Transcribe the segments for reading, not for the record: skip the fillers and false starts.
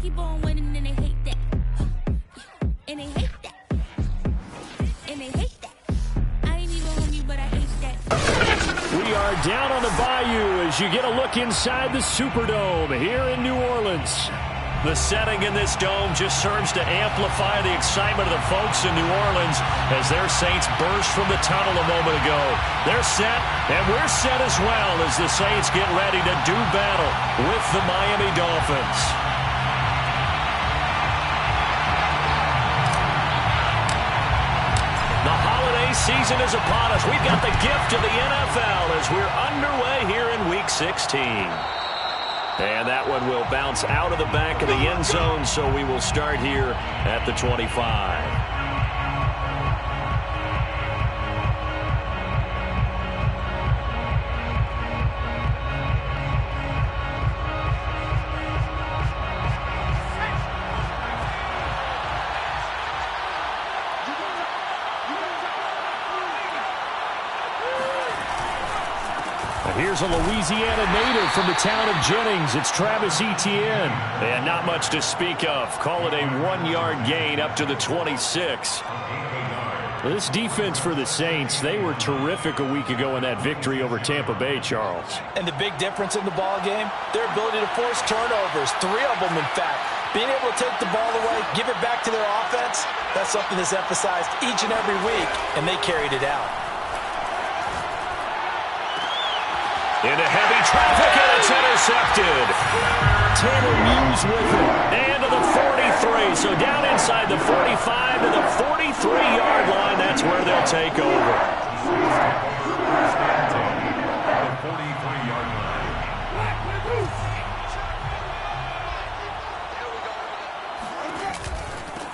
keep on winning and they hate that. And they hate that. And they hate that. I ain't even hungry, but I hate that. We are down on the Bayou as you get a look inside the Superdome here in New Orleans. The setting in this dome just serves to amplify the excitement of the folks in New Orleans as their Saints burst from the tunnel a moment ago. They're set, and we're set as well as the Saints get ready to do battle with the Miami Dolphins. The holiday season is upon us. We've got the gift of the NFL as we're underway here in Week 16. And that one will bounce out of the back of the end zone, so we will start here at the 25. Here's a Louisiana native from the town of Jennings. It's Travis Etienne. And not much to speak of. Call it a 1-yard gain up to the 26. This defense for the Saints, they were terrific a week ago in that victory over Tampa Bay, Charles. And the big difference in the ball game, their ability to force turnovers, 3 of them in fact. Being able to take the ball away, give it back to their offense, that's something that's emphasized each and every week, and they carried it out. Into heavy traffic, and it's intercepted. Tanner Muse with it. And to the 43. So down inside the 45 to the 43-yard line. That's where they'll take over.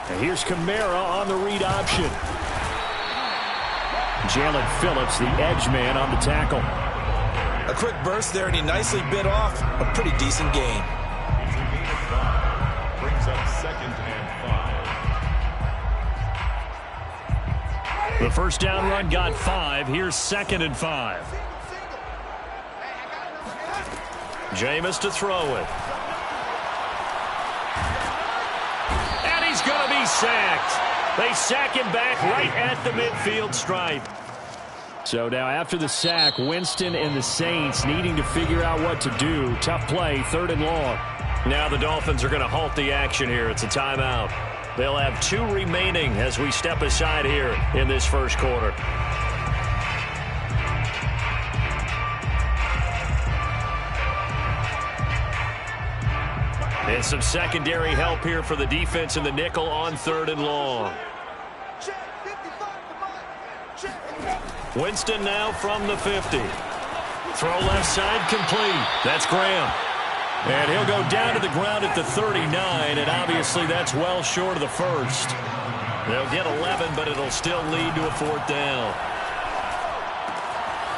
And here's Kamara on the read option. Jalen Phillips, the edge man, on the tackle. A quick burst there, and he nicely bit off a pretty decent gain. Brings up 2nd and 5. The first down run got 5. Here's 2nd and 5. Jameis to throw it. And he's going to be sacked. They sack him back right at the midfield stripe. So now after the sack, Winston and the Saints needing to figure out what to do. Tough play, 3rd and long. Now the Dolphins are going to halt the action here. It's a timeout. They'll have 2 remaining as we step aside here in this first quarter. And some secondary help here for the defense in the nickel on 3rd and long. Winston now from the 50. Throw left side complete. That's Graham. And he'll go down to the ground at the 39, and obviously that's well short of the first. They'll get 11, but it'll still lead to a 4th down.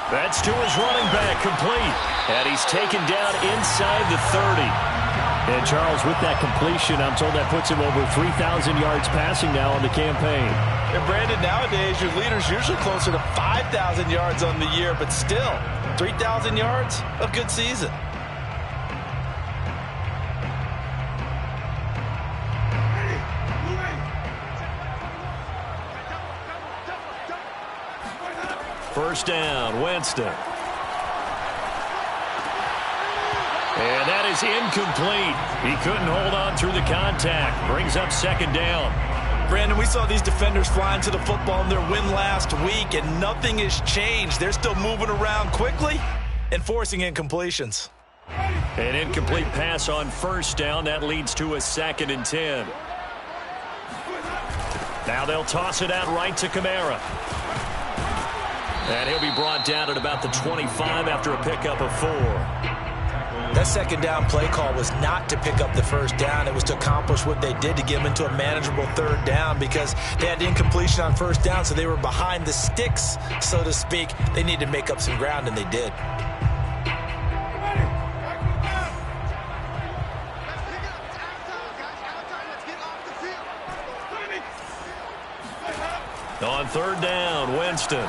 That's to his running back, complete. And he's taken down inside the 30. And Charles, with that completion, I'm told that puts him over 3,000 yards passing now on the campaign. And Brandon, nowadays your leader's usually closer to 5,000 yards on the year, but still, 3,000 yards, a good season. First down, Winston. And that is incomplete. He couldn't hold on through the contact. Brings up 2nd down. Brandon, we saw these defenders flying to the football in their win last week, and nothing has changed. They're still moving around quickly and forcing incompletions. An incomplete pass on 1st down. That leads to a 2nd and 10. Now they'll toss it out right to Kamara. And he'll be brought down at about the 25 after a pickup of 4. That 2nd down play call was not to pick up the 1st down. It was to accomplish what they did to get them into a manageable 3rd down because they had incompletion on 1st down, so they were behind the sticks, so to speak. They needed to make up some ground, and they did. On 3rd down, Winston.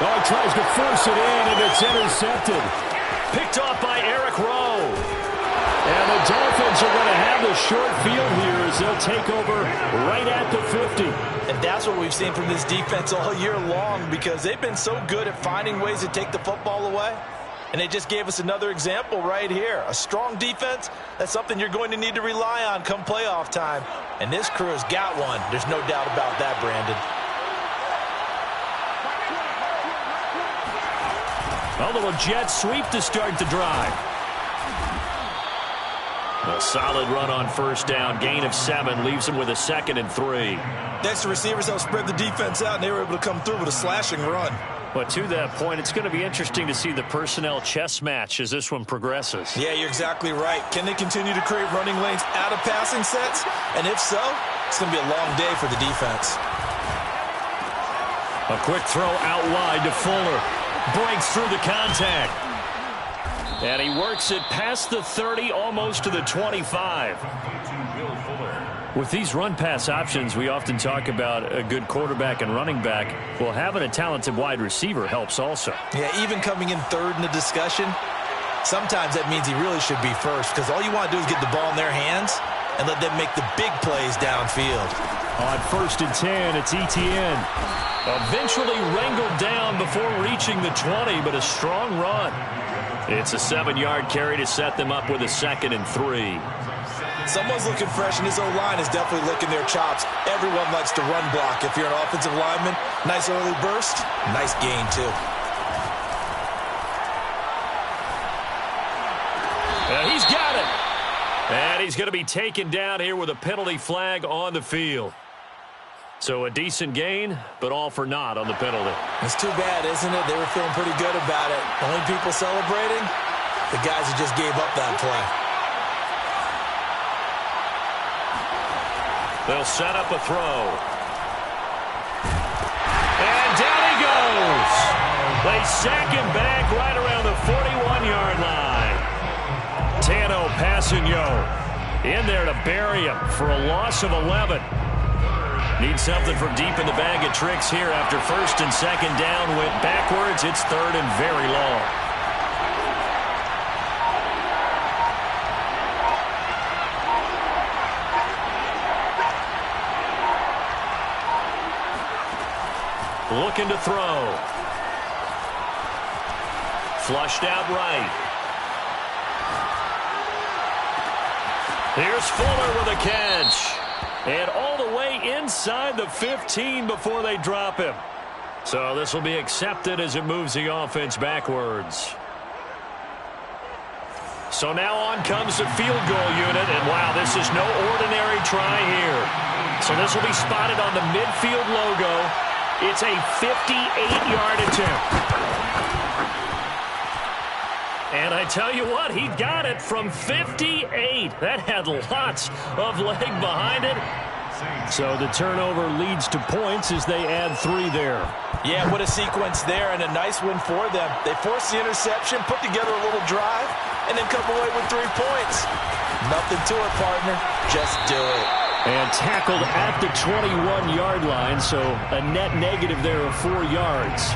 Oh, he tries to force it in, and it's intercepted. Picked off by Eric Rowe. Dolphins are going to have the short field here as they'll take over right at the 50. And that's what we've seen from this defense all year long, because they've been so good at finding ways to take the football away. And they just gave us another example right here. A strong defense, that's something you're going to need to rely on come playoff time. And this crew has got one. There's no doubt about that, Brandon. A little jet sweep to start the drive. A solid run on first down. Gain of 7 leaves him with a 2nd and 3. Next, the receivers helped spread the defense out, and they were able to come through with a slashing run. But to that point, it's going to be interesting to see the personnel chess match as this one progresses. Yeah, you're exactly right. Can they continue to create running lanes out of passing sets? And if so, it's going to be a long day for the defense. A quick throw out wide to Fuller. Breaks through the contact. And he works it past the 30, almost to the 25. With these run-pass options, we often talk about a good quarterback and running back. Well, having a talented wide receiver helps also. Yeah, even coming in third in the discussion, sometimes that means he really should be first, because all you want to do is get the ball in their hands and let them make the big plays downfield. On 1st and 10, it's Etienne. Eventually wrangled down before reaching the 20, but a strong run. It's a 7-yard carry to set them up with a 2nd and 3. Someone's looking fresh, and this O-line is definitely licking their chops. Everyone likes to run block. If you're an offensive lineman, nice early burst, nice gain, too. He's got it. And he's going to be taken down here with a penalty flag on the field. So a decent gain, but all for naught on the penalty. It's too bad, isn't it? They were feeling pretty good about it. The only people celebrating, the guys who just gave up that play. They'll set up a throw. And down he goes. They sack him back right around the 41-yard line. Tano Passigno in there to bury him for a loss of 11. Need something from deep in the bag of tricks here after 1st and 2nd down. Went backwards. It's 3rd and very long. Looking to throw. Flushed out right. Here's Fuller with a catch. And all the way inside the 15 before they drop him. So this will be accepted as it moves the offense backwards. So now on comes the field goal unit. And wow, this is no ordinary try here. So this will be spotted on the midfield logo. It's a 58-yard attempt. And I tell you what, he got it from 58. That had lots of leg behind it. So the turnover leads to points as they add 3 there. Yeah, what a sequence there, and a nice win for them. They forced the interception, put together a little drive, and then come away with 3 points. Nothing to it, partner. Just do it. And tackled at the 21-yard line, so a net negative there of 4 yards.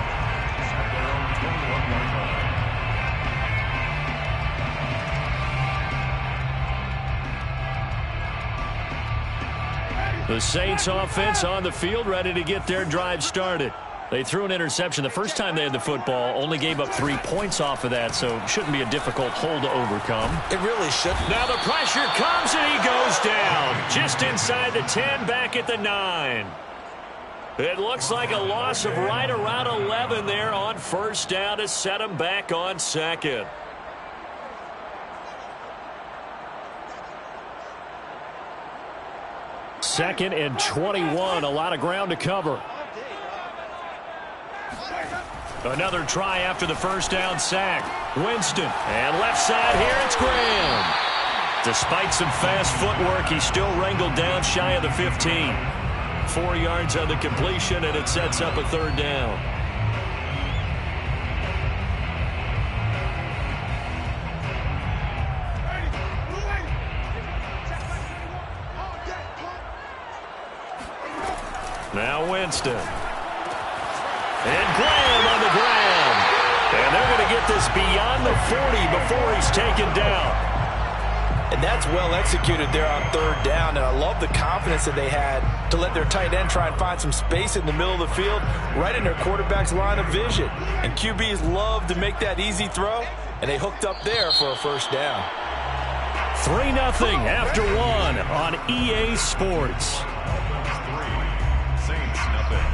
The Saints offense on the field, ready to get their drive started. They threw an interception the first time they had the football, only gave up 3 points off of that, so shouldn't be a difficult hole to overcome. It really should. Now the pressure comes and he goes down. Just inside the 10, back at the 9. It looks like a loss of right around 11 there on first down to set him back on 2nd. Second and 21, a lot of ground to cover. Another try after the first down sack. Winston, and left side here, it's Graham. Despite some fast footwork, he's still wrangled down shy of the 15. 4 yards on the completion, and it sets up a 3rd down. Now Winston. And Graham on the ground. And they're going to get this beyond the 40 before he's taken down. And that's well executed there on third down. And I love the confidence that they had to let their tight end try and find some space in the middle of the field, right in their quarterback's line of vision. And QBs love to make that easy throw, and they hooked up there for a first down. 3-0 after one on EA Sports. Saints, nothing.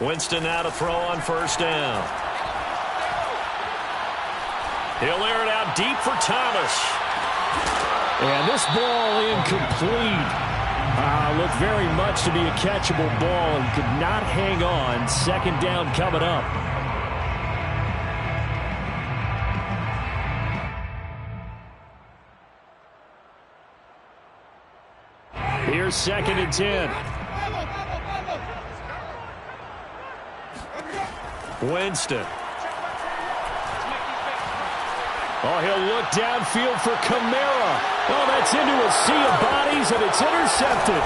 Winston now to throw on first down. He'll air it out deep for Thomas. And this ball incomplete. Looked very much to be a catchable ball and could not hang on. Second down coming up. Here's 2nd and 10. Winston. Oh, he'll look downfield for Kamara. Oh, that's into a sea of bodies, and it's intercepted.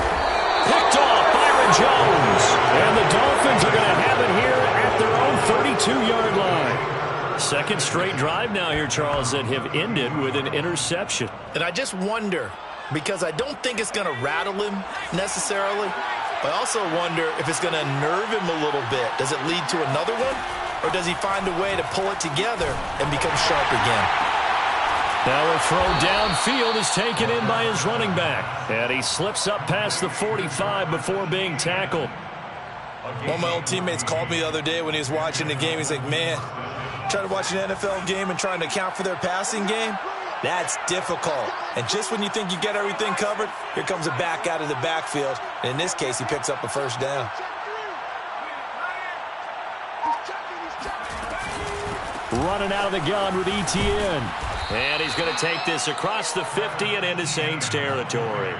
Picked off Byron Jones. And the Dolphins are going to have it here at their own 32-yard line. Second straight drive now here, Charles, that have ended with an interception. And I just wonder, because I don't think it's going to rattle him necessarily, but I also wonder if it's going to nerve him a little bit. Does it lead to another one? Or does he find a way to pull it together and become sharp again? Now a throw downfield is taken in by his running back. And he slips up past the 45 before being tackled. One of my old teammates called me the other day when he was watching the game. He's like, man, trying to watch an NFL game and trying to account for their passing game? That's difficult. And just when you think you get everything covered, here comes a back out of the backfield. And in this case, he picks up a first down. Running out of the gun with ETN. And he's going to take this across the 50 and into Saints territory.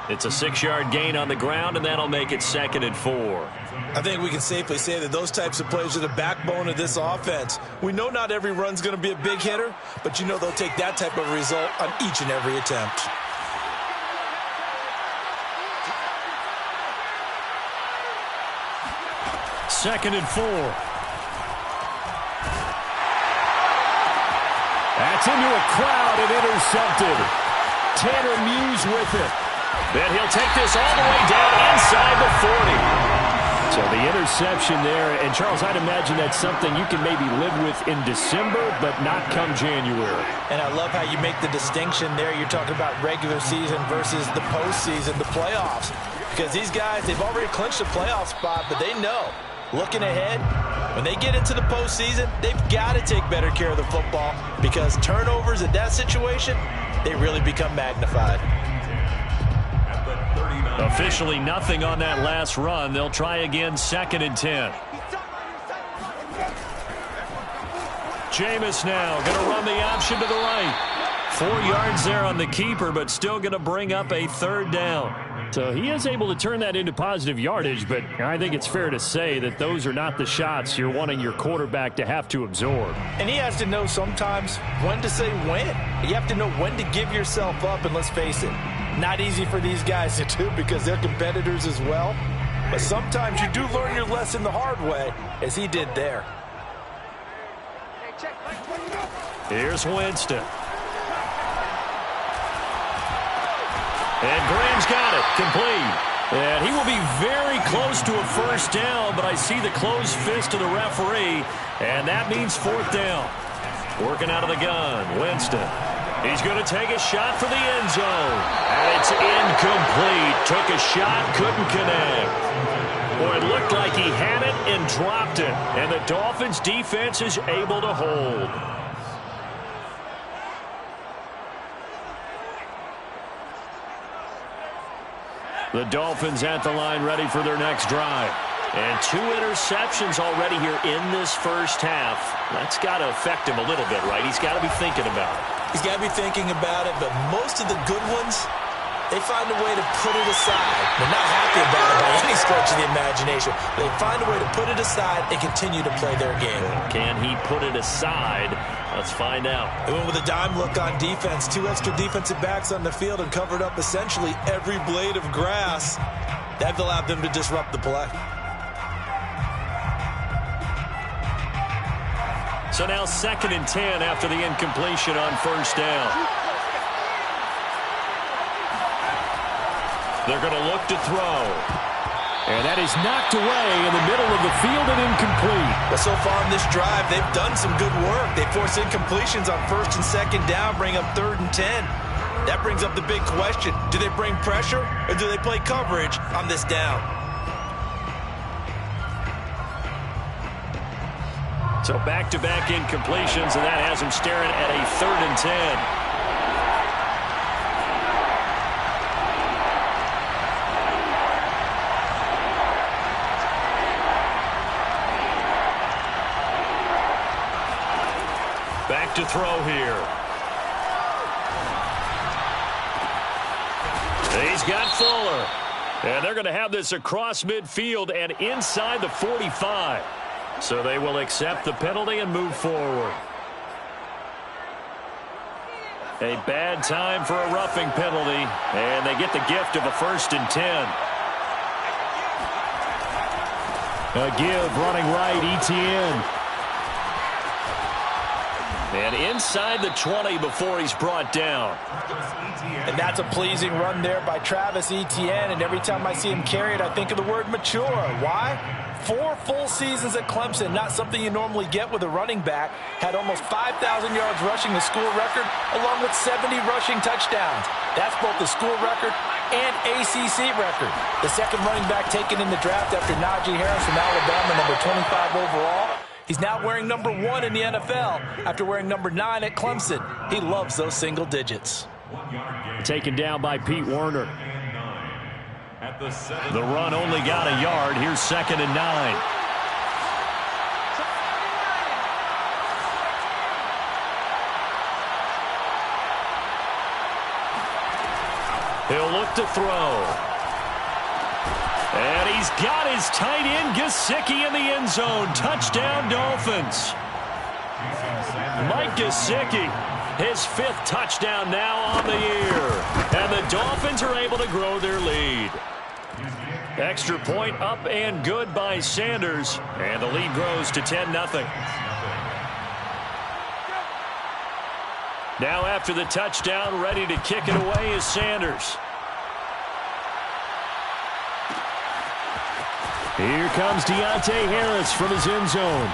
It's a 6-yard gain on the ground, and that'll make it 2nd and 4. I think we can safely say that those types of plays are the backbone of this offense. We know not every run's going to be a big hitter, but you know they'll take that type of result on each and every attempt. Second and 4. That's into a crowd and intercepted. Tanner Muse with it. Then he'll take this all the way down inside the 40. So the interception there, and Charles, I'd imagine that's something you can maybe live with in December, but not come January. And I love how you make the distinction there. You're talking about regular season versus the postseason, the playoffs. Because these guys, they've already clinched a playoff spot, but they know, looking ahead, when they get into the postseason, they've got to take better care of the football because turnovers in that situation, they really become magnified. Officially nothing on that last run. They'll try again, 2nd and 10. Jameis now going to run the option to the right. 4 yards there on the keeper, but still going to bring up a 3rd down. So he is able to turn that into positive yardage, but I think it's fair to say that those are not the shots you're wanting your quarterback to have to absorb. And he has to know sometimes when to say when. You have to know when to give yourself up, and let's face it, not easy for these guys to do because they're competitors as well. But sometimes you do learn your lesson the hard way, as he did there. Here's Winston. And Graham's got it, complete. And he will be very close to a first down, but I see the closed fist of the referee, and that means 4th down. Working out of the gun, Winston. He's going to take a shot for the end zone. And it's incomplete. Took a shot, couldn't connect. Boy, it looked like he had it and dropped it. And the Dolphins defense is able to hold. The Dolphins at the line ready for their next drive. And 2 interceptions already here in this first half. That's got to affect him a little bit, right? He's got to be thinking about it. He's got to be thinking about it, but most of the good ones, they find a way to put it aside. They're not happy about it by any stretch of the imagination. They find a way to put it aside and continue to play their game. Can he put it aside? Let's find out. They went with a dime look on defense. 2 extra defensive backs on the field and covered up essentially every blade of grass. That allowed them to disrupt the play. So now 2nd and 10 after the incompletion on first down. They're going to look to throw. And that is knocked away in the middle of the field and incomplete. But so far in this drive, they've done some good work. They force incompletions on 1st and 2nd down, bring up 3rd and 10. That brings up the big question. Do they bring pressure or do they play coverage on this down? So back-to-back incompletions, and that has them staring at a 3rd and 10. Back to throw here. He's got Fuller. And they're going to have this across midfield and inside the 45. So they will accept the penalty and move forward. A bad time for a roughing penalty, and they get the gift of a 1st and 10. A give running right, Etienne. And inside the 20 before he's brought down. And that's a pleasing run there by Travis Etienne. And every time I see him carry it, I think of the word mature. Why? 4 full seasons at Clemson, not something you normally get with a running back. Had almost 5,000 yards rushing, the school record, along with 70 rushing touchdowns. That's both the school record and ACC record. The second running back taken in the draft after Najee Harris from Alabama, number 25 overall. He's now wearing number 1 in the NFL after wearing number 9 at Clemson. He loves those single digits. Taken down by Pete Werner. The run only got a yard. Here's 2nd and 9. He'll look to throw. And he's got his tight end, Gesicki, in the end zone. Touchdown, Dolphins. Mike Gesicki, his 5th touchdown now on the year. And the Dolphins are able to grow their lead. Extra point up and good by Sanders. And the lead grows to 10-0. Now after the touchdown, ready to kick it away is Sanders. Here comes Deontay Harris from his end zone.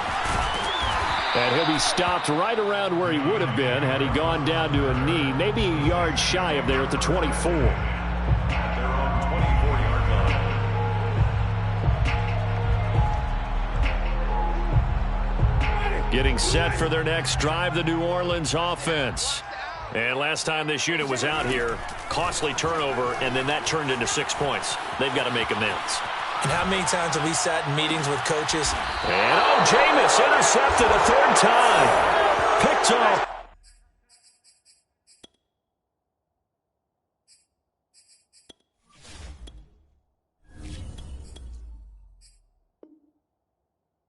And he'll be stopped right around where he would have been had he gone down to a knee, maybe a yard shy of there at the 24. They're on 24-yard line. Getting set for their next drive, the New Orleans offense. And last time this unit was out here, costly turnover, and then that turned into 6 points. They've got to make amends. And how many times have we sat in meetings with coaches? And Jameis intercepted a 3rd time. Picked off.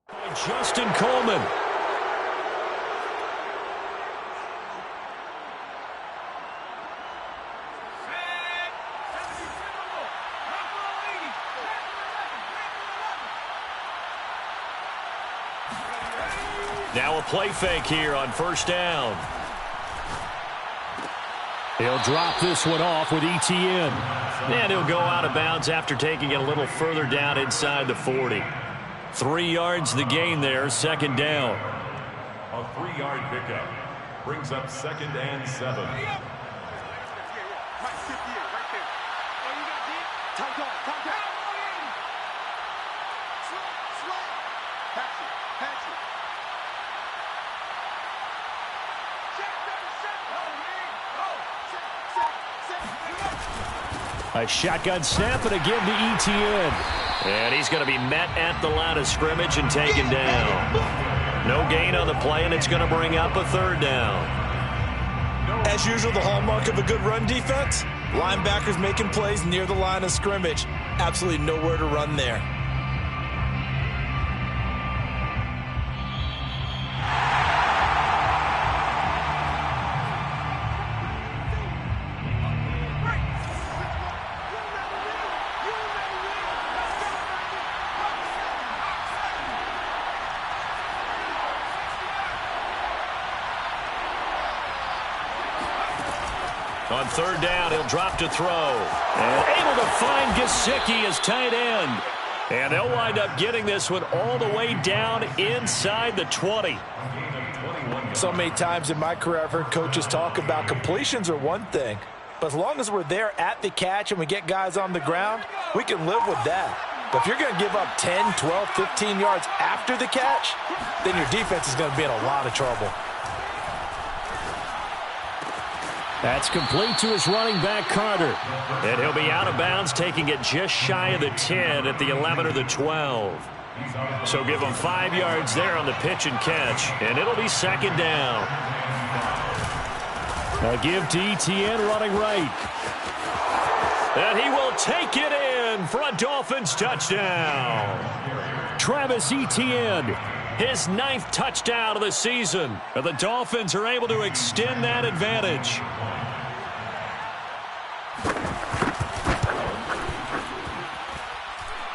By Justin Coleman. Now a play fake here on 1st down. He'll drop this one off with Etienne. And he'll go out of bounds after taking it a little further down inside the 40. 3 yards the gain there, 2nd down. A 3-yard pickup brings up 2nd and 7. A shotgun snap and again to Etienne. And he's going to be met at the line of scrimmage and taken down. No gain on the play, and it's going to bring up a 3rd down. As usual, the hallmark of a good run defense, linebackers making plays near the line of scrimmage. Absolutely nowhere to run there. On third down, he'll drop to throw. And able to find Gesicki as tight end. And they'll wind up getting this one all the way down inside the 20. So many times in my career I've heard coaches talk about completions are one thing. But as long as we're there at the catch and we get guys on the ground, we can live with that. But if you're going to give up 10, 12, 15 yards after the catch, then your defense is going to be in a lot of trouble. That's complete to his running back, Carter. And he'll be out of bounds, taking it just shy of the 10 at the 11 or the 12. So give him 5 yards there on the pitch and catch, and it'll be second down. Now give to Etienne running right. And he will take it in for a Dolphins touchdown. Travis Etienne, his 9th touchdown of the season. And the Dolphins are able to extend that advantage.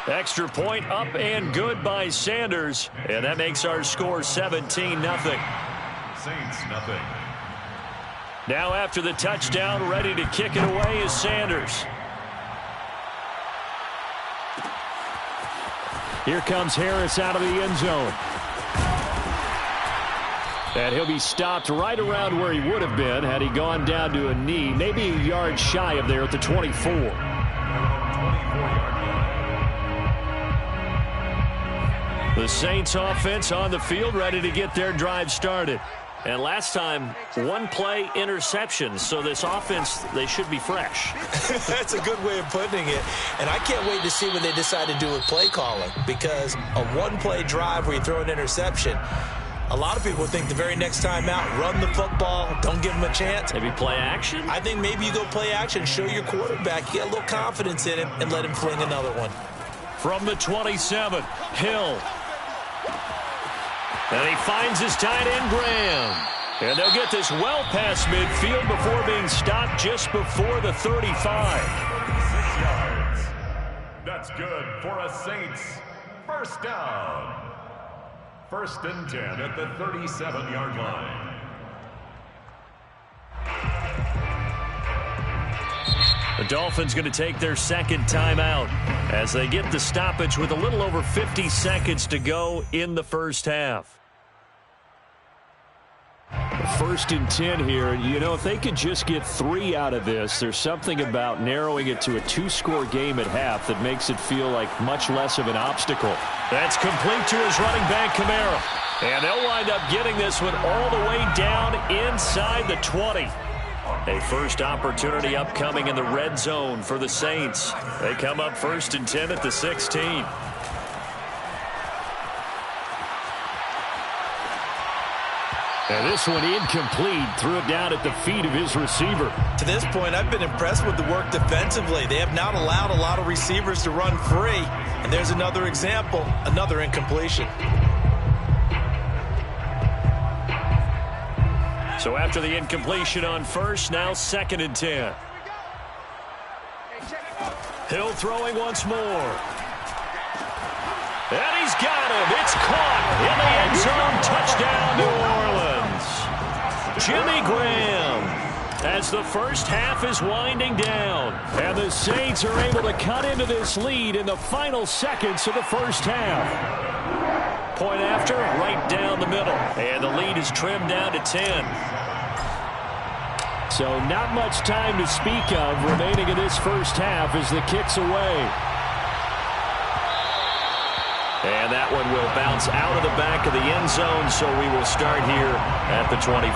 Extra point up and good by Sanders. And that makes our score 17-0. Saints, nothing. Now after the touchdown, ready to kick it away is Sanders. Here comes Harris out of the end zone. And he'll be stopped right around where he would have been had he gone down to a knee, maybe a yard shy of there at the 24. The Saints offense on the field, ready to get their drive started. And last time, one play interception, so this offense, they should be fresh. That's a good way of putting it. And I can't wait to see what they decide to do with play calling, because a one-play drive where you throw an interception, a lot of people think the very next time out, run the football, don't give them a chance. Maybe play action? I think maybe you go play action, show your quarterback, you get a little confidence in him, and let him fling another one. From the 27, Hill. And he finds his tight end, Graham. And they'll get this well past midfield before being stopped just before the 35. 6 yards. That's good for a Saints first down. 1st and 10 at the 37-yard line. The Dolphins going to take their second timeout as they get the stoppage with a little over 50 seconds to go in the first half. 1st and 10 here. You know, if they could just get 3 out of this, there's something about narrowing it to a 2-score game at half that makes it feel like much less of an obstacle. That's complete to his running back, Kamara. And they'll wind up getting this one all the way down inside the 20. A first opportunity upcoming in the red zone for the Saints. They come up 1st and 10 at the 16. And this one incomplete. Threw it down at the feet of his receiver. To this point, I've been impressed with the work defensively. They have not allowed a lot of receivers to run free. And there's another example, another incompletion. So after the incompletion on first, now 2nd and 10. Hill throwing once more. And he's got him. It's caught in the end zone. Touchdown, New Orleans. Jimmy Graham, as the first half is winding down. And the Saints are able to cut into this lead in the final seconds of the first half. Point after, right down the middle. And the lead is trimmed down to 10. So not much time to speak of remaining in this first half as the kick's away. And that one will bounce out of the back of the end zone, so we will start here at the 25.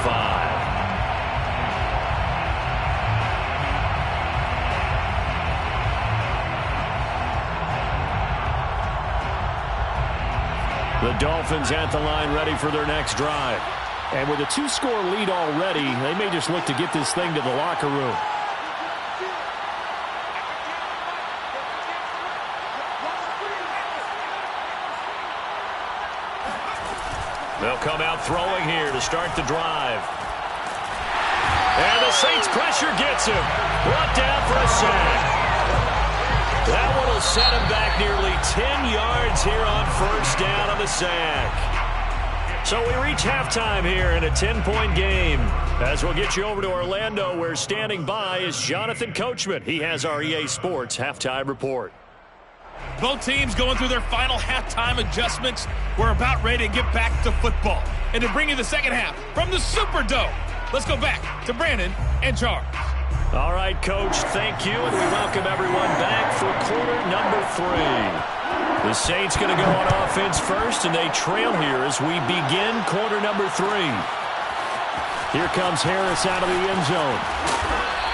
The Dolphins at the line, ready for their next drive. And with a 2-score lead already, they may just look to get this thing to the locker room. They'll come out throwing here to start the drive. And the Saints pressure gets him. Brought down for a sack. That one will set him back nearly 10 yards here on first down on the sack. So we reach halftime here in a 10-point game. As we'll get you over to Orlando, where standing by is Jonathan Coachman. He has our EA Sports halftime report. Both teams going through their final halftime adjustments. We're about ready to get back to football. And to bring you the second half from the Superdome, let's go back to Brandon and Charles. All right, Coach, thank you, and we welcome everyone back for quarter number 3. The Saints going to go on offense first, and they trail here as we begin quarter number 3. Here comes Harris out of the end zone.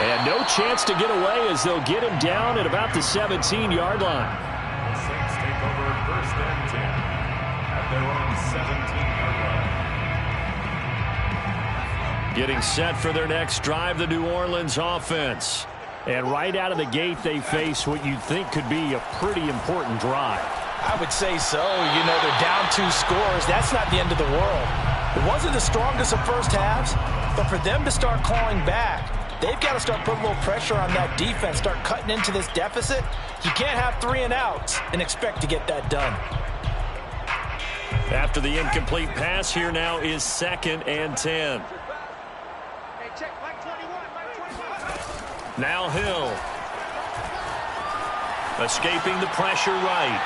And no chance to get away as they'll get him down at about the 17-yard line. The Saints take over first and 10 at their own 17-yard line. Getting set for their next drive, the New Orleans offense. And right out of the gate, they face what you'd think could be a pretty important drive. I would say so. You know, they're down 2 scores. That's not the end of the world. It wasn't the strongest of first halves, but for them to start clawing back, they've got to start putting a little pressure on that defense, start cutting into this deficit. You can't have 3 and outs and expect to get that done. After the incomplete pass, here now is 2nd and 10. Now Hill. Escaping the pressure right.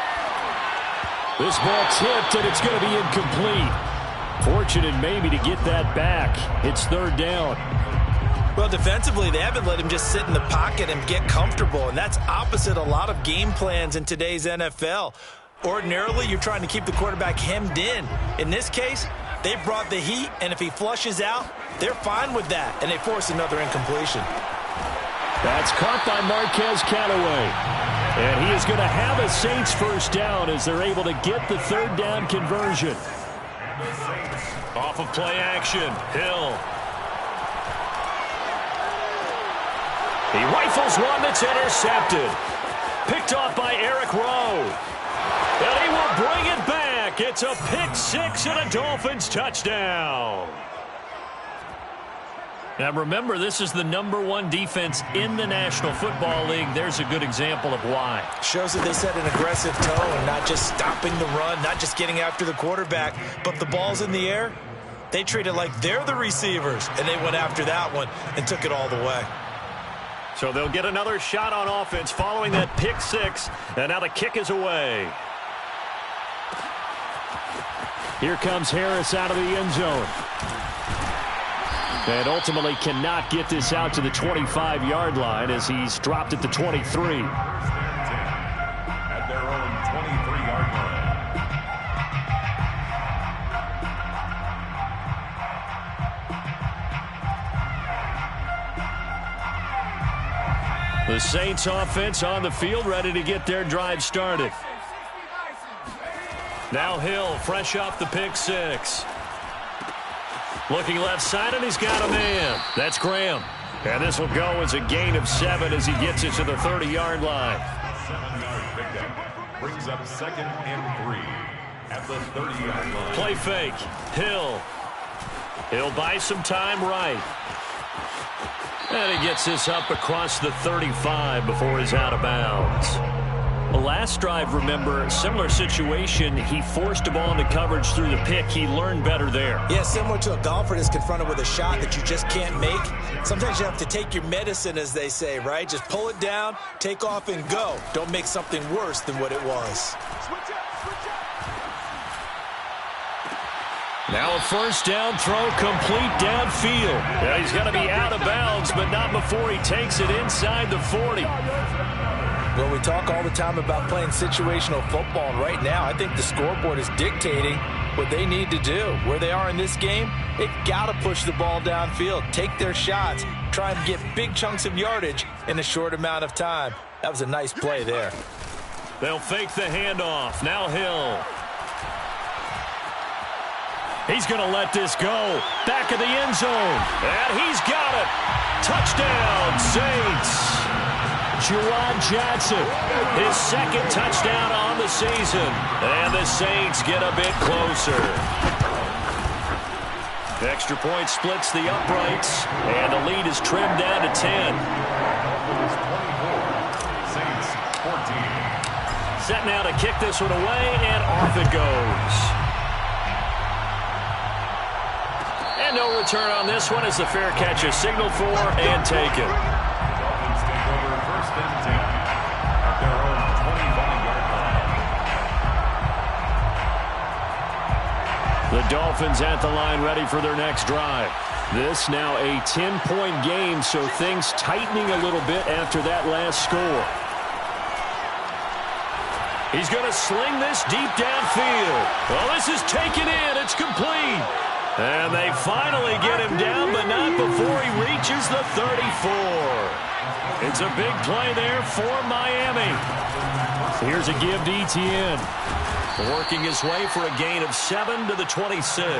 This ball tipped, and it's going to be incomplete. Fortunate maybe to get that back. It's 3rd down. Well, defensively, they haven't let him just sit in the pocket and get comfortable, and that's opposite a lot of game plans in today's NFL. Ordinarily, you're trying to keep the quarterback hemmed in. In this case, they brought the heat, and if he flushes out, they're fine with that, and they force another incompletion. That's caught by Marquez Callaway. And he is going to have a Saints first down as they're able to get the 3rd down conversion. Off of play action, Hill. He rifles one that's intercepted. Picked off by Eric Rowe. And he will bring it back. It's a pick 6 and a Dolphins touchdown. Now remember, this is the #1 defense in the National Football League. There's a good example of why. Shows that they set an aggressive tone, not just stopping the run, not just getting after the quarterback, but the ball's in the air. They treat it like they're the receivers, and they went after that one and took it all the way. So they'll get another shot on offense following that pick 6, and now the kick is away. Here comes Harris out of the end zone. And ultimately cannot get this out to the 25-yard line as he's dropped at the 23. At their own 23-yard line. The Saints offense on the field, ready to get their drive started. Now Hill, fresh off the pick 6. Looking left side, and he's got a man. That's Graham. And this will go as a gain of 7 as he gets it to the 30-yard line. 7-yard pickup brings up 2nd and 3 at the 30-yard line. Play fake. Hill. He'll buy some time right. And he gets this up across the 35 before he's out of bounds. The last drive, remember, similar situation. He forced a ball into coverage through the pick. He learned better there. Yeah, similar to a golfer that's confronted with a shot that you just can't make. Sometimes you have to take your medicine, as they say, right? Just pull it down, take off, and go. Don't make something worse than what it was. Now a first down throw, complete downfield. Yeah, he's got to be out of bounds, but not before he takes it inside the 40. Well, we talk all the time about playing situational football, and right now I think the scoreboard is dictating what they need to do. Where they are in this game, they've got to push the ball downfield, take their shots, try and get big chunks of yardage in a short amount of time. That was a nice play there. They'll fake the handoff. Now Hill. He's going to let this go. Back of the end zone. And he's got it. Touchdown, Saints. Juwan Johnson, his 2nd touchdown on the season. And the Saints get a bit closer. The extra point splits the uprights, and the lead is trimmed down to 10. Saints 14. Set now to kick this one away, and off it goes. no return on this one as the fair catch is signaled for and taken. Dolphins take over 1st and 10 at their own 25-yard line. The Dolphins at the line ready for their next drive. This now a 10-point game, so things tightening a little bit after that last score. He's going to sling this deep downfield. Well, this is taken in. It's complete. And they finally get him down, but not before he reaches the 34. It's a big play there for Miami. Here's a give to Etienne. Working his way for a gain of 7 to the 26.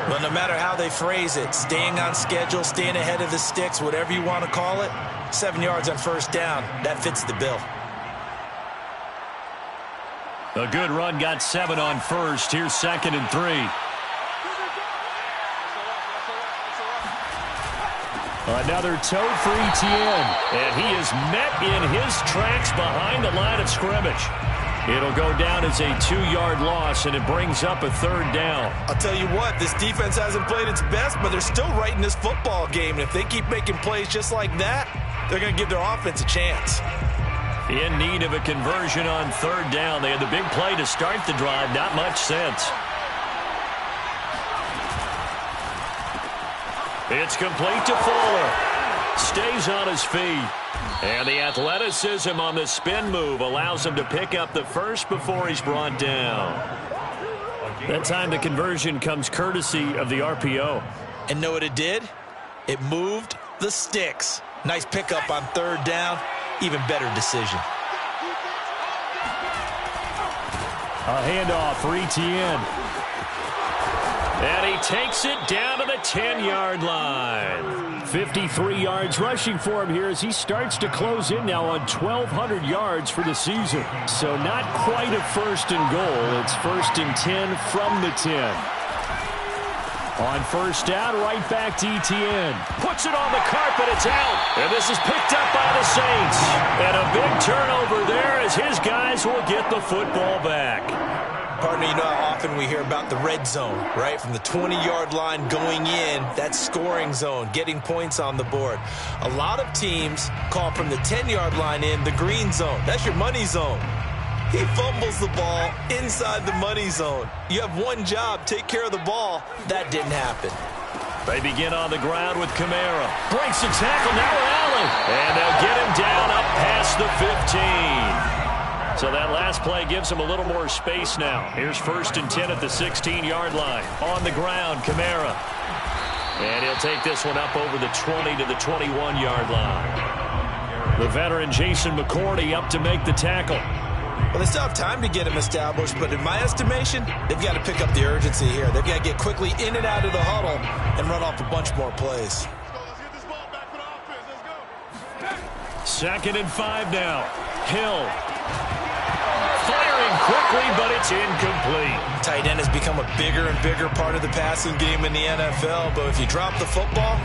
But no matter how they phrase it, staying on schedule, staying ahead of the sticks, whatever you want to call it, 7 yards on 1st down, that fits the bill. A good run got 7 on 1st. Here's 2nd and 3. Another toe for Etienne. And he is met in his tracks behind the line of scrimmage. It'll go down as a 2-yard loss, and it brings up a 3rd down. I'll tell you what, this defense hasn't played its best, but they're still right in this football game. And if they keep making plays just like that, they're going to give their offense a chance. In need of a conversion on 3rd down. They had the big play to start the drive. Not much sense. It's complete to Fuller. Stays on his feet. And the athleticism on the spin move allows him to pick up the first before he's brought down. That time the conversion comes courtesy of the RPO. And know what it did? It moved the sticks. Nice pickup on 3rd down. Even better decision. A handoff for Etienne. And he takes it down to the 10-yard line. 53 yards rushing for him here as he starts to close in now on 1,200 yards for the season. So not quite a 1st and goal. It's 1st and 10 from the 10. On 1st down, right back to Etienne. Puts it on the carpet, it's out. And this is picked up by the Saints. And a big turnover there as his guys will get the football back. Partner, you know how often we hear about the red zone, right? From the 20-yard line going in, that scoring zone, getting points on the board. A lot of teams call from the 10-yard line in the green zone. That's your money zone. He fumbles the ball inside the money zone. You have one job, take care of the ball. That didn't happen. They begin on the ground with Kamara. Breaks a tackle, now Allen. And they'll get him down up past the 15. So that last play gives him a little more space now. Here's 1st and 10 at the 16-yard line. On the ground, Kamara. And he'll take this one up over the 20 to the 21-yard line. The veteran Jason McCourty up to make the tackle. Well, they still have time to get him established, but in my estimation, they've got to pick up the urgency here. They've got to get quickly in and out of the huddle and run off a bunch more plays. 2nd and 5 now. Hill. Firing quickly, but it's incomplete. Tight end has become a bigger and bigger part of the passing game in the NFL, but if you drop the football,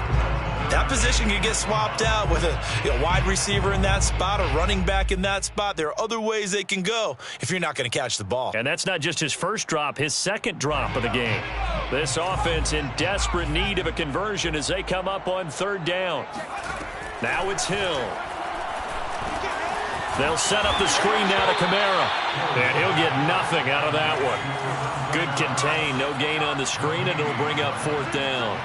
that position can get swapped out with a wide receiver in that spot, a running back in that spot. There are other ways they can go if you're not going to catch the ball. And that's not just his first drop, his 2nd drop of the game. This offense in desperate need of a conversion as they come up on 3rd down. Now it's Hill. They'll set up the screen now to Kamara. And he'll get nothing out of that one. Good contain, no gain on the screen, and it'll bring up 4th down.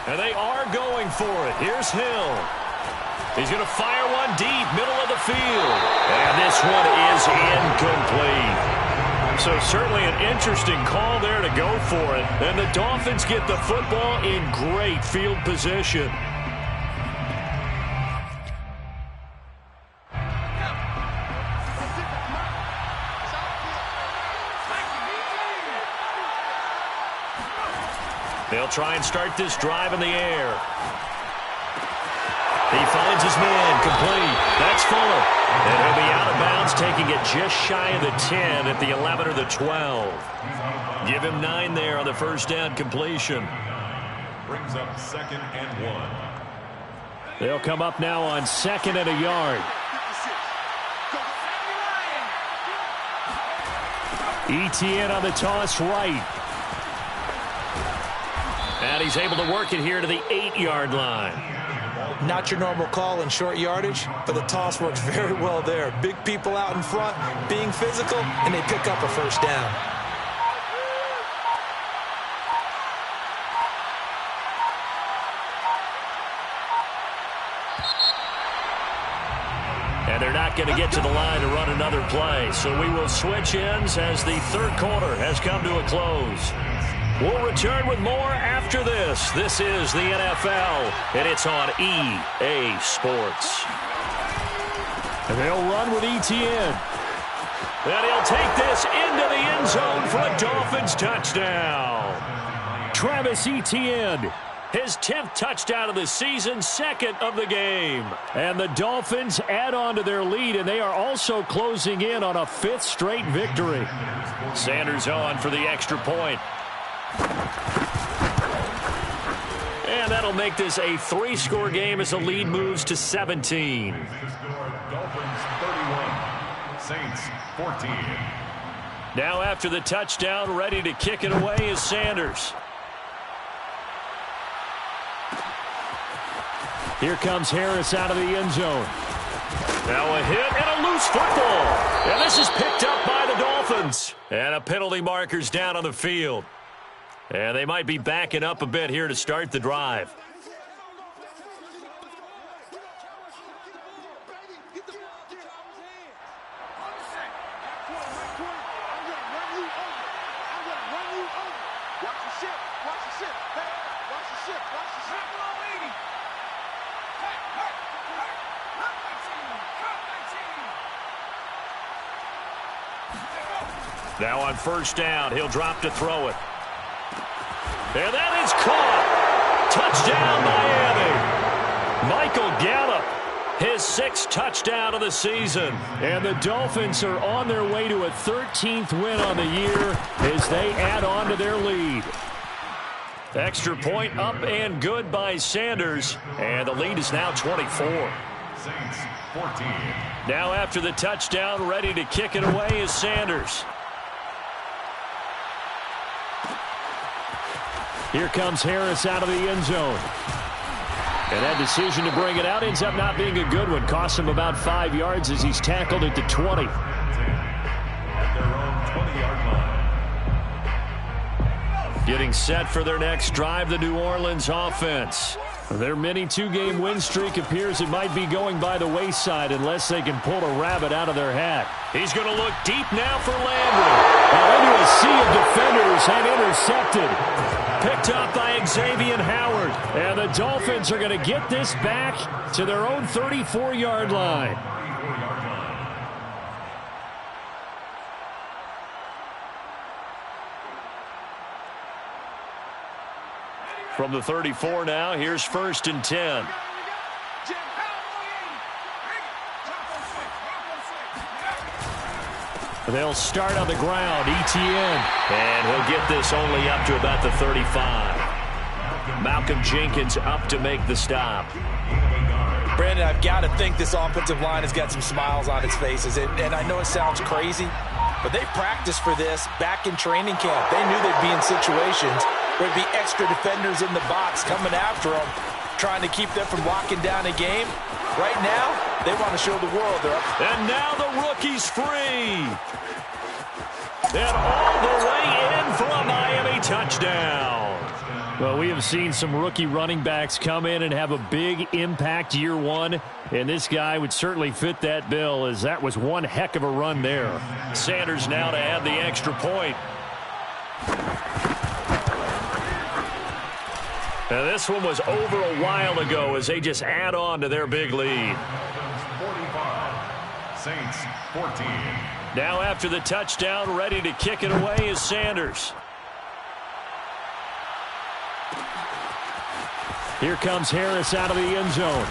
And they are going for it. Here's Hill. He's going to fire one deep, middle of the field. And this one is incomplete. So certainly an interesting call there to go for it. And the Dolphins get the football in great field position. They'll try and start this drive in the air. He finds his man, complete. That's Fuller. And he'll be out of bounds, taking it just shy of the 10 at the 11 or the 12. Give him 9 there on the 1st down completion. Brings up 2nd and 1. They'll come up now on 2nd and a yard. Etienne on the toss right. And he's able to work it here to the 8-yard line. Not your normal call in short yardage, but the toss works very well there. Big people out in front, being physical, and they pick up a first down. And they're not going to get to the line to run another play. So we will switch ends as the third quarter has come to a close. We'll return with more after this. This is the NFL, and it's on EA Sports. And they'll run with Etienne. And he'll take this into the end zone for a Dolphins touchdown. Travis Etienne. His 10th touchdown of the season, 2nd of the game. And the Dolphins add on to their lead, and they are also closing in on a 5th straight victory. Sanders on for the extra point. And that'll make this a 3-score game as the lead moves to 17. Dolphins 31, Saints 14. Now after the touchdown, ready to kick it away is Sanders. Here comes Harris out of the end zone. Now a hit and a loose football. And this is picked up by the Dolphins. And a penalty marker's down on the field. And they might be backing up a bit here to start the drive. Now on first down, he'll drop to throw it. And that is caught. Touchdown, Miami. Michael Gallup, his 6th touchdown of the season. And the Dolphins are on their way to a 13th win on the year as they add on to their lead. Extra point up and good by Sanders. And the lead is now 24. Saints 14. Now after the touchdown, ready to kick it away is Sanders. Here comes Harris out of the end zone. And that decision to bring it out ends up not being a good one. Costs him about 5 yards as he's tackled at the 20. At their own 20-yard line. Getting set for their next drive, the New Orleans offense. Their mini 2-game win streak appears it might be going by the wayside unless they can pull a rabbit out of their hat. He's going to look deep now for Landry. Now into a sea of defenders and intercepted. Picked up by Xavier Howard. And the Dolphins are going to get this back to their own 34-yard line. From the 34 now, here's 1st and 10. They'll start on the ground. Etienne. And he'll get this only up to about the 35. Malcolm Jenkins up to make the stop. Brandon, I've got to think this offensive line has got some smiles on its faces. And I know it sounds crazy, but they practiced for this back in training camp. They knew they'd be in situations where there'd be extra defenders in the box coming after them, trying to keep them from locking down a game. Right now, they want to show the world they're up. And now the rookie's free. And all the way in for a Miami touchdown. Well, we have seen some rookie running backs come in and have a big impact year one. And this guy would certainly fit that bill, as that was one heck of a run there. Sanders now to add the extra point. Now this one was over a while ago as they just add on to their big lead. 45, Saints 14. Now after the touchdown, ready to kick it away is Sanders. Here comes Harris out of the end zone.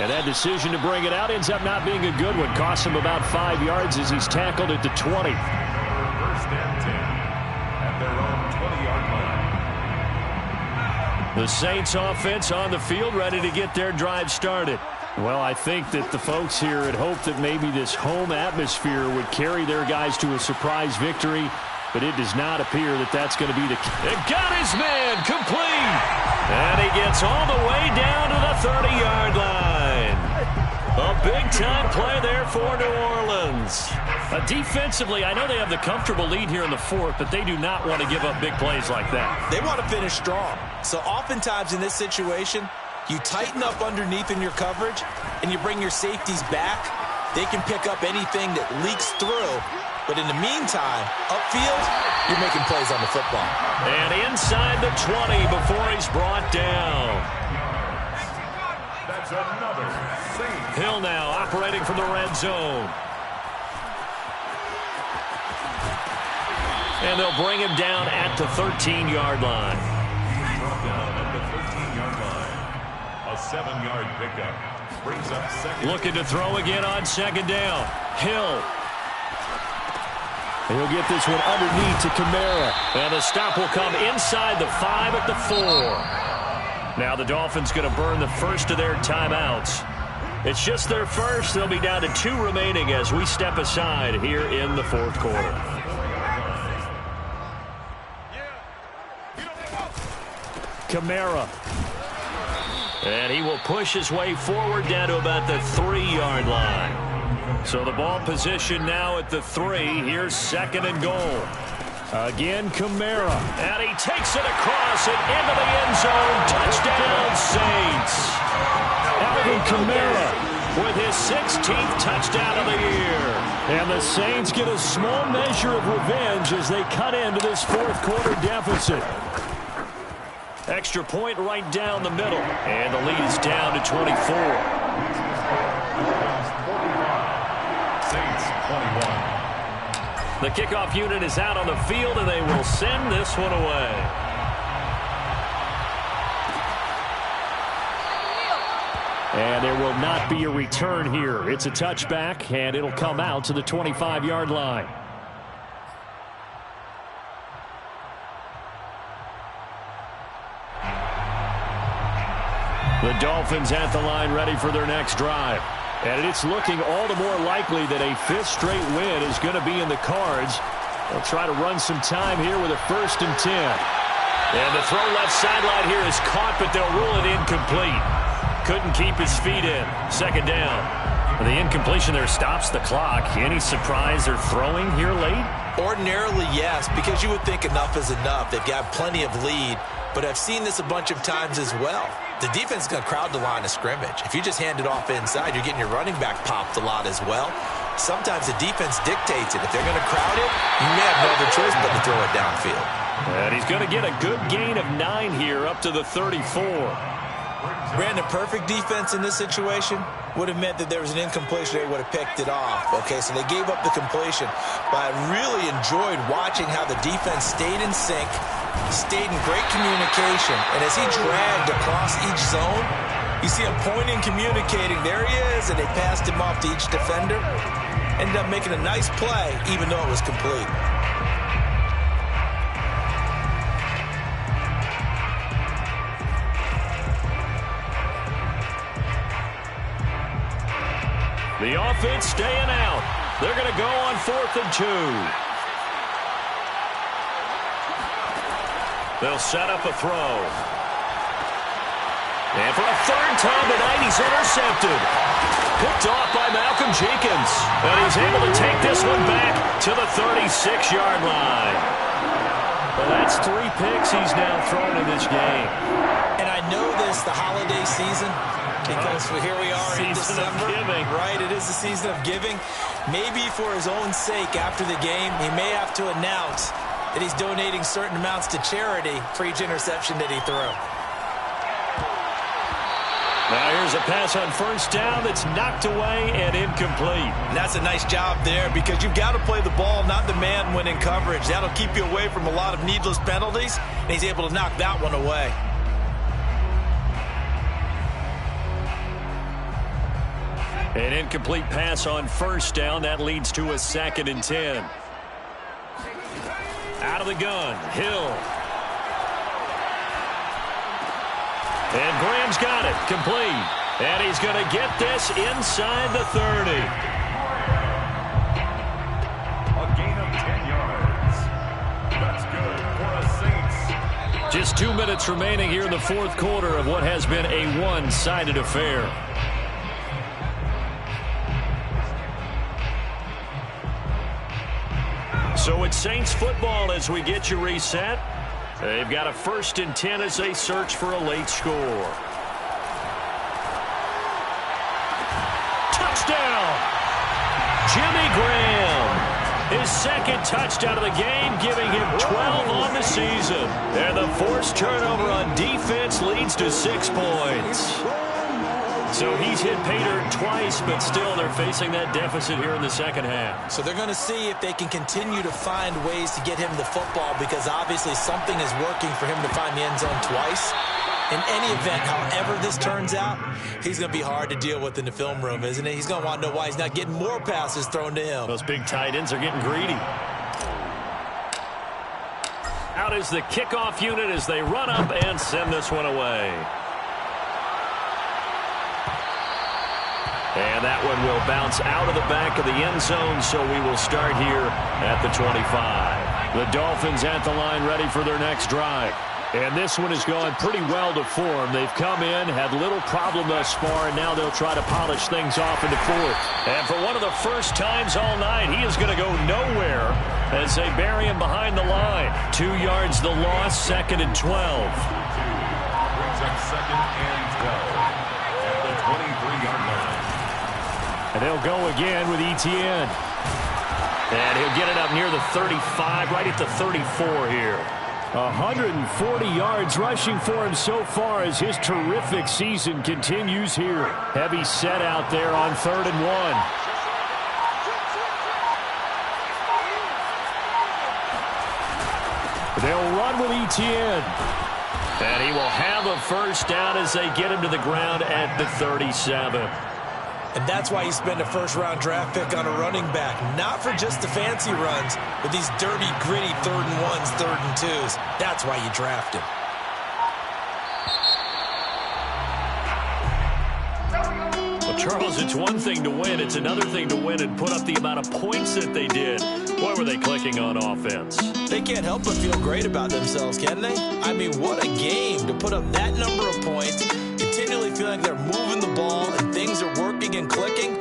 And that decision to bring it out ends up not being a good one. Costs him about 5 yards as he's tackled at the 20. 1st and 10 at their own 20-yard line. The Saints offense on the field, ready to get their drive started. Well, I think that the folks here had hoped that maybe this home atmosphere would carry their guys to a surprise victory. but it does not appear that that's going to be the case. It got his man complete. And he gets all the way down to the 30-yard line. A big-time play there for New Orleans. Defensively, I know they have the comfortable lead here in the fourth, but they do not want to give up big plays like that. They want to finish strong. So oftentimes in this situation, you tighten up underneath in your coverage, and you bring your safeties back. They can pick up anything that leaks through. But in the meantime, upfield, you're making plays on the football. And inside the 20 before he's brought down. That's another Saints. Hill now operating from the red zone. And they'll bring him down at the 13-yard line. Brought down at the 13-yard line. A 7-yard pickup. Brings up second. Looking to throw again on second down. Hill. And he'll get this one underneath to Kamara. And the stop will come inside the 5 at the 4. Now the Dolphins going to burn the first of their timeouts. It's just their first. They'll be down to 2 remaining as we step aside here in the fourth quarter. Kamara. And he will push his way forward down to about the 3-yard line. So the ball position now at the 3. Here's second and goal. Again, Kamara. And he takes it across and into the end zone. Touchdown, Saints. Alvin Kamara with his 16th touchdown of the year. And the Saints get a small measure of revenge as they cut into this fourth quarter deficit. Extra point right down the middle. And the lead is down to 24. Saints 21. The kickoff unit is out on the field, and they will send this one away. And there will not be a return here. It's a touchback, and it'll come out to the 25-yard line. The Dolphins at the line ready for their next drive. And it's looking all the more likely that a 5th straight win is going to be in the cards. They'll try to run some time here with a 1st and 10. And the throw left sideline here is caught, but they'll rule it incomplete. Couldn't keep his feet in. Second down. The incompletion there stops the clock. Any surprise they're throwing here late? Ordinarily, yes, because you would think enough is enough. They've got plenty of lead, but I've seen this a bunch of times as well. The defense is going to crowd the line of scrimmage. If you just hand it off inside, you're getting your running back popped a lot as well. Sometimes the defense dictates it. If they're going to crowd it, you may have no other choice but to throw it downfield. And he's going to get a good gain of 9 here up to the 34. Brandon, perfect defense in this situation would have meant that there was an incompletion. They would have picked it off. Okay, so they gave up the completion. But I really enjoyed watching how the defense stayed in sync, stayed in great communication. And as he dragged across each zone, you see him pointing, communicating. There he is, and they passed him off to each defender. Ended up making a nice play, even though it was complete. The offense staying out. They're going to go on 4th and 2. They'll set up a throw. And for a 3rd time tonight, he's intercepted. Picked off by Malcolm Jenkins. And he's able to take this one back to the 36-yard line. Well, that's 3 picks he's now thrown in this game. And I know this, the holiday season, because here we are in December, right? It is the season of giving. Maybe for his own sake, after the game, he may have to announce that he's donating certain amounts to charity for each interception that he threw. Now here's a pass on 1st down that's knocked away and incomplete. And that's a nice job there because you've got to play the ball, not the man when in coverage. That'll keep you away from a lot of needless penalties, and he's able to knock that one away. An incomplete pass on 1st down. That leads to a 2nd and 10. Out of the gun, Hill. And Graham's got it, complete. And he's going to get this inside the 30. A gain of 10 yards. Just 2 minutes remaining here in the fourth quarter of what has been a one-sided affair. So it's Saints football as we get you reset. They've got a 1st and 10 as they search for a late score. Touchdown! Jimmy Graham. His 2nd touchdown of the game, giving him 12 on the season. And the forced turnover on defense leads to 6 points. So he's hit pay dirt twice, but still they're facing that deficit here in the second half. So they're going to see if they can continue to find ways to get him the football, because obviously something is working for him to find the end zone twice. In any event, however this turns out, he's going to be hard to deal with in the film room, isn't he? He's going to want to know why he's not getting more passes thrown to him. Those big tight ends are getting greedy. Out is the kickoff unit as they run up and send this one away. And that one will bounce out of the back of the end zone, so we will start here at the 25. The Dolphins at the line ready for their next drive. And this one has gone pretty well to form. They've come in, had little problem thus far, and now they'll try to polish things off into fourth. And for one of the first times all night, he is going to go nowhere as they bury him behind the line. 2 yards the loss, 2nd and 12. Brings up 2nd and 12 at the 23-yard line. And they'll go again with Etienne. And he'll get it up near the 35, right at the 34 here. 140 yards rushing for him so far as his terrific season continues here. Heavy set out there on 3rd and 1. They'll run with Etienne. And he will have a first down as they get him to the ground at the 37. And that's why you spend a first-round draft pick on a running back. Not for just the fancy runs, but these dirty, gritty 3rd and 1s, 3rd and 2s. That's why you draft him. Well, Charles, it's one thing to win. It's another thing to win and put up the amount of points that they did. Boy, were they clicking on offense. They can't help but feel great about themselves, can they? I mean, what a game to put up that number of points, continually feeling like they're moving the ball and things are working and clicking.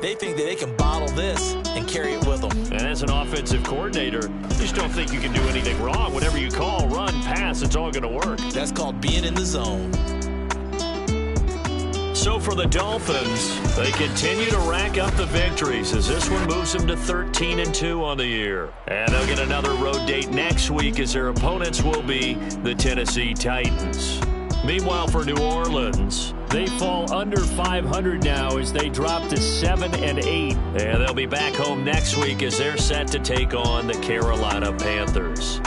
They think that they can bottle this and carry it with them. And as an offensive coordinator, you just don't think you can do anything wrong. Whatever you call, run, pass, it's all going to work. That's called being in the zone. So for the Dolphins, they continue to rack up the victories as this one moves them to 13 and 2 on the year. And they'll get another road date next week as their opponents will be the Tennessee Titans. Meanwhile, for New Orleans, they fall under 500 now as they drop to 7 and 8. And they'll be back home next week as they're set to take on the Carolina Panthers.